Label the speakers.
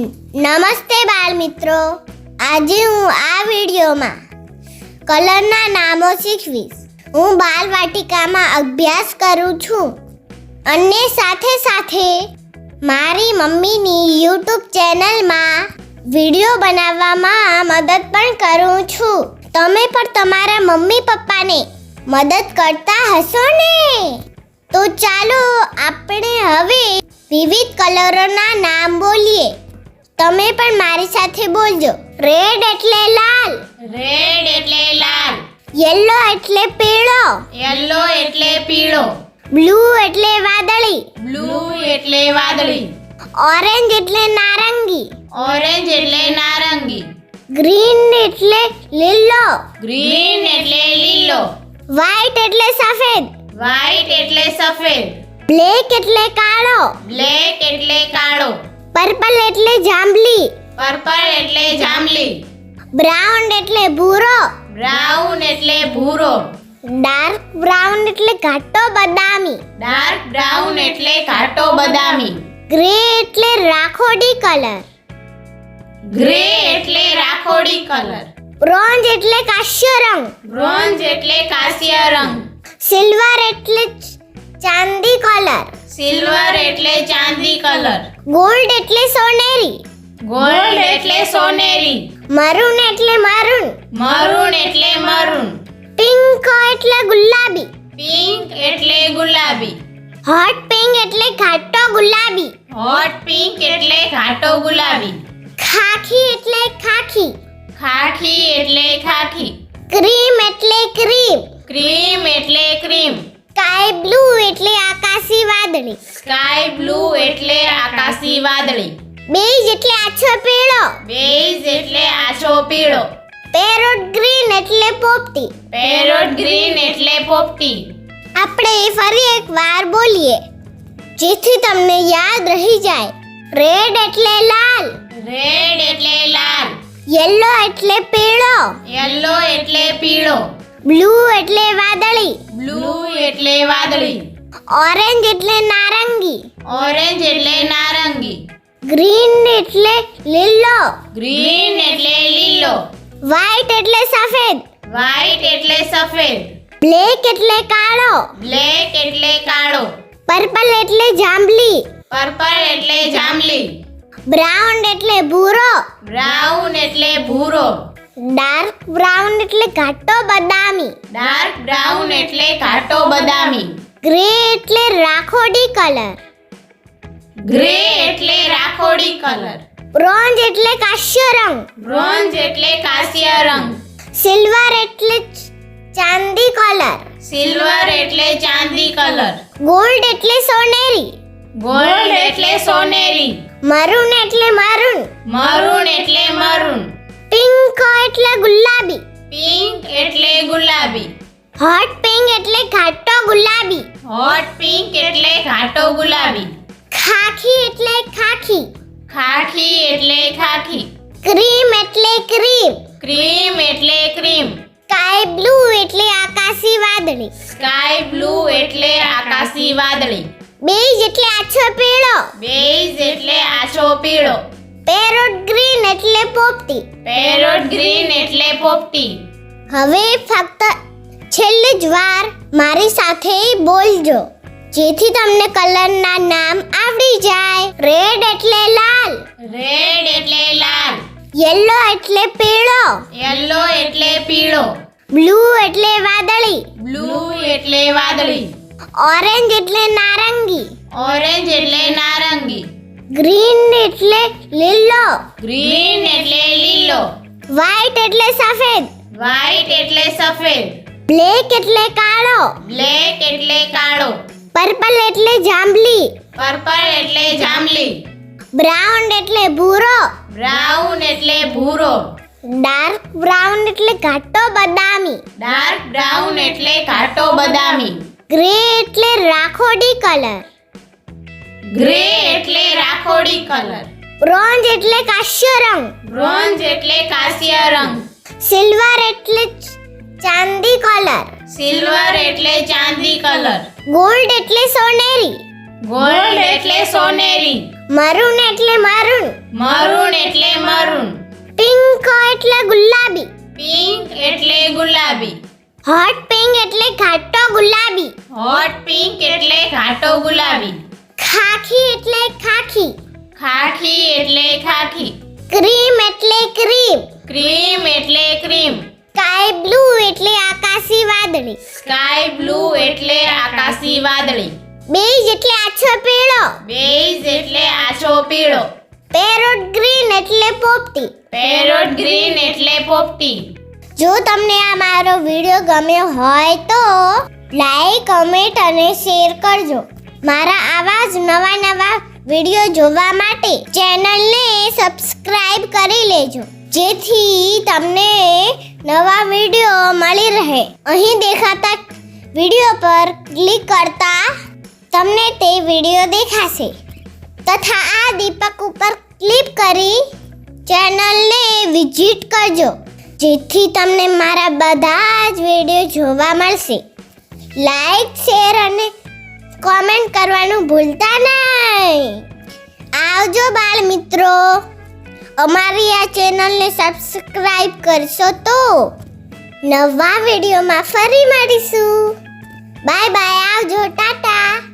Speaker 1: નમસ્તે બાળ મિત્રો, આજે હું આ વિડીયોમાં કલરના નામો શીખવીશ. હું બાલવાટિકામાં અભ્યાસ કરું છું અને સાથે સાથે મારી મમ્મીની YouTube ચેનલમાં વિડીયો બનાવવામાં મદદ પણ કરું છું. તમે પણ તમારા મમ્મી પપ્પાને મદદ કરતા હશો ને? તો ચાલો આપણે હવે વિવિધ કલરોના નામ બોલીએ. તમે પણ મારી સાથે બોલજો. રેડ એટલે લાલ.
Speaker 2: રેડ એટલે લાલ.
Speaker 1: યેલો એટલે પીળો.
Speaker 2: યલો એટલે પીળો.
Speaker 1: બ્લુ એટલે વાદળી.
Speaker 2: બ્લુ એટલે વાદળી.
Speaker 1: ઓરેન્જ એટલે નારંગી.
Speaker 2: ઓરેન્જ એટલે નારંગી.
Speaker 1: ગ્રીન એટલે લીલો.
Speaker 2: ગ્રીન એટલે લીલો.
Speaker 1: વ્હાઈટ એટલે સફેદ.
Speaker 2: વ્હાઈટ એટલે સફેદ.
Speaker 1: બ્લેક એટલે કાળો.
Speaker 2: બ્લેક એટલે કાળો.
Speaker 1: પર્પલ એટલે જાંબલી.
Speaker 2: પર્પલ એટલે જાંબલી.
Speaker 1: બ્રાઉન એટલે ભૂરો.
Speaker 2: બ્રાઉન એટલે ભૂરો.
Speaker 1: ડાર્ક બ્રાઉન એટલે ઘાટો બદામી.
Speaker 2: ડાર્ક બ્રાઉન એટલે ઘાટો બદામી.
Speaker 1: ગ્રે એટલે રાખોડી કલર.
Speaker 2: ગ્રે એટલે રાખોડી કલર.
Speaker 1: બ્રોન્ઝ એટલે કાશ્ય રંગ.
Speaker 2: બ્રોન્ઝ એટલે કાંસ્ય રંગ.
Speaker 1: સિલ્વર એટલે ચાંદી કલર.
Speaker 2: સિલ્વર એટલે ચાંદી કલર.
Speaker 1: ગોલ્ડ એટલે સોનેરી.
Speaker 2: ગોલ્ડ એટલે સોનેરી.
Speaker 1: મરૂન એટલે મરૂન.
Speaker 2: મરૂન એટલે મરૂન.
Speaker 1: પિંક એટલે ગુલાબી.
Speaker 2: પિંક એટલે ગુલાબી.
Speaker 1: હોટ પિંક એટલે ઘાટો ગુલાબી.
Speaker 2: હોટ પિંક એટલે ઘાટો ગુલાબી.
Speaker 1: ખાખી એટલે ખાખી.
Speaker 2: ખાખી એટલે ખાખી.
Speaker 1: ક્રીમ એટલે ક્રીમ.
Speaker 2: ક્રીમ એટલે ક્રીમ.
Speaker 1: સ્કાય બ્લુ એટલે આકાશી વાદળી.
Speaker 2: સ્કાય બ્લુ એટલે આકાશી વાદળી.
Speaker 1: બેજ એટલે આછો પીળો.
Speaker 2: બેઝ એટલે આછો પીળો.
Speaker 1: પેરોટ ગ્રીન એટલે પોપટી.
Speaker 2: પેરોટ ગ્રીન એટલે પોપટી.
Speaker 1: આપણે ફરી એક વાર બોલીએ જેથી તમને યાદ રહી જાય. રેડ એટલે લાલ.
Speaker 2: રેડ એટલે લાલ.
Speaker 1: યેલો એટલે પીળો.
Speaker 2: યલો એટલે પીળો.
Speaker 1: બ્લુ એટલે વાદળી.
Speaker 2: બ્લુ એટલે વાદળી.
Speaker 1: ઓરેન્જ એટલે નારંગી.
Speaker 2: ઓરેન્જ એટલે નારંગી.
Speaker 1: ગ્રીન એટલે લીલો.
Speaker 2: ગ્રીન એટલે લીલો.
Speaker 1: વ્હાઈટ એટલે સફેદ.
Speaker 2: વ્હાઈટ એટલે સફેદ.
Speaker 1: બ્લેક એટલે કાળો.
Speaker 2: બ્લેક એટલે કાળો.
Speaker 1: પર્પલ એટલે જાંબલી.
Speaker 2: પર્પલ એટલે જાંબલી.
Speaker 1: બ્રાઉન એટલે ભૂરો.
Speaker 2: બ્રાઉન એટલે ભૂરો.
Speaker 1: ડાર્ક બ્રાઉન એટલે ઘાટો બદામી.
Speaker 2: ડાર્ક બ્રાઉન એટલે ઘાટો બદામી.
Speaker 1: ગ્રે એટલે રાખોડી કલર.
Speaker 2: ગ્રે એટલે રાખોડી કલર.
Speaker 1: બ્રોન્ઝ એટલે કાશ્ય રંગ.
Speaker 2: બ્રોન્ઝ એટલે કાંસ્ય રંગ.
Speaker 1: સિલ્વર એટલે ચાંદી કલર.
Speaker 2: સિલ્વર એટલે ચાંદી કલર.
Speaker 1: ગોલ્ડ એટલે સોનેરી.
Speaker 2: ગોલ્ડ એટલે સોનેરી.
Speaker 1: મરૂન એટલે મરૂન.
Speaker 2: મરૂન એટલે મરૂન.
Speaker 1: પિંક એટલે ગુલાબી.
Speaker 2: પિંક એટલે ગુલાબી.
Speaker 1: હોટ પિંક એટલે ઘાટો ગુલાબી.
Speaker 2: હોટ પિંક એટલે ઘાટો ગુલાબી.
Speaker 1: ખાખી એટલે ખાખી.
Speaker 2: ખાખી એટલે ખાખી.
Speaker 1: ક્રીમ એટલે ક્રીમ.
Speaker 2: ક્રીમ એટલે ક્રીમ.
Speaker 1: સ્કાય બ્લુ એટલે આકાશી વાદળી.
Speaker 2: સ્કાય બ્લુ એટલે આકાશી વાદળી.
Speaker 1: બેજ એટલે આછો પીળો.
Speaker 2: બેઝ એટલે આછો પીળો.
Speaker 1: પેરોટ ગ્રીન એટલે પોપટી.
Speaker 2: પેરોટ ગ્રીન એટલે પોપટી.
Speaker 1: હવે ફક્ત છેલ્લી જ વાર મારી સાથે બોલજો જેથી તમને કલરના નામ આવડી જાય. રેડ એટલે લાલ.
Speaker 2: રેડ એટલે લાલ.
Speaker 1: યેલો એટલે પીળો.
Speaker 2: યલો એટલે પીળો.
Speaker 1: બ્લુ એટલે વાદળી.
Speaker 2: બ્લુ એટલે વાદળી.
Speaker 1: ઓરેન્જ એટલે નારંગી.
Speaker 2: ઓરેન્જ એટલે નારંગી.
Speaker 1: ગ્રીન એટલે લીલો.
Speaker 2: ગ્રીન એટલે લીલો.
Speaker 1: વ્હાઈટ એટલે સફેદ.
Speaker 2: વ્હાઈટ એટલે સફેદ.
Speaker 1: બ્લેક એટલે કાળો.
Speaker 2: બ્લેક એટલે કાળો.
Speaker 1: પર્પલ એટલે જાંબલી.
Speaker 2: પર્પલ એટલે જાંબલી.
Speaker 1: બ્રાઉન એટલે ભૂરો.
Speaker 2: બ્રાઉન એટલે ભૂરો.
Speaker 1: ડાર્ક બ્રાઉન એટલે ઘાટો બદામી.
Speaker 2: ડાર્ક બ્રાઉન એટલે ઘાટો બદામી.
Speaker 1: ગ્રે એટલે રાખોડી કલર.
Speaker 2: ગ્રે એટલે રાખોડી કલર.
Speaker 1: બ્રોન્ઝ એટલે કાશ્ય રંગ.
Speaker 2: બ્રોન્ઝ એટલે કાંસ્ય રંગ.
Speaker 1: સિલ્વર એટલે ચાંદી કલર.
Speaker 2: સિલ્વર એટલે ચાંદી કલર.
Speaker 1: ગોલ્ડ એટલે સોનેરી.
Speaker 2: ગોલ્ડ એટલે સોનેરી.
Speaker 1: મરૂન એટલે મરૂન.
Speaker 2: મરૂન
Speaker 1: એટલે ગુલાબી.
Speaker 2: પિંક એટલે ગુલાબી.
Speaker 1: હોટ પિંક એટલે ઘાટો ગુલાબી.
Speaker 2: હોટ પિંક એટલે ઘાટો ગુલાબી.
Speaker 1: ખાખી એટલે ખાખી.
Speaker 2: ખાખી એટલે ખાખી.
Speaker 1: ક્રીમ એટલે ક્રીમ.
Speaker 2: ક્રીમ એટલે ક્રીમ.
Speaker 1: સ્કાય બ્લુ એટલે આકાશી વાદળી.
Speaker 2: સ્કાય બ્લુ એટલે આકાશી વાદળી.
Speaker 1: બેજ એટલે આછો પીળો.
Speaker 2: બેઝ એટલે આછો પીળો.
Speaker 1: પેરોટ ગ્રીન એટલે પોપટી.
Speaker 2: પેરોટ ગ્રીન એટલે પોપટી.
Speaker 1: જો તમને આ મારો વિડિયો ગમ્યો હોય તો લાઈક, કમેન્ટ અને શેર કરજો. મારા આવા જ નવા વિડિયો જોવા માટે ચેનલને સબસ્ક્રાઇબ કરી લેજો, જેથી તમને નવા વિડિયો મળી રહે. અહીં દેખાતા વિડિયો પર ક્લિક કરતા તમને તે વિડિયો દેખાશે તથા આ દીપક ઉપર ક્લિક કરી ચેનલને વિઝિટ કરજો, જેથી તમને મારા બધા જ વિડિયો જોવા મળશે. લાઈક, શેર અને કોમેન્ટ કરવાનું ભૂલતા નહીં. આવજો બાળ મિત્રો. અમારી આ ચેનલને સબસ્ક્રાઇબ કરશો તો નવા વિડીયોમાં ફરી મળીશું. Bye bye. આવજો. ટાટા.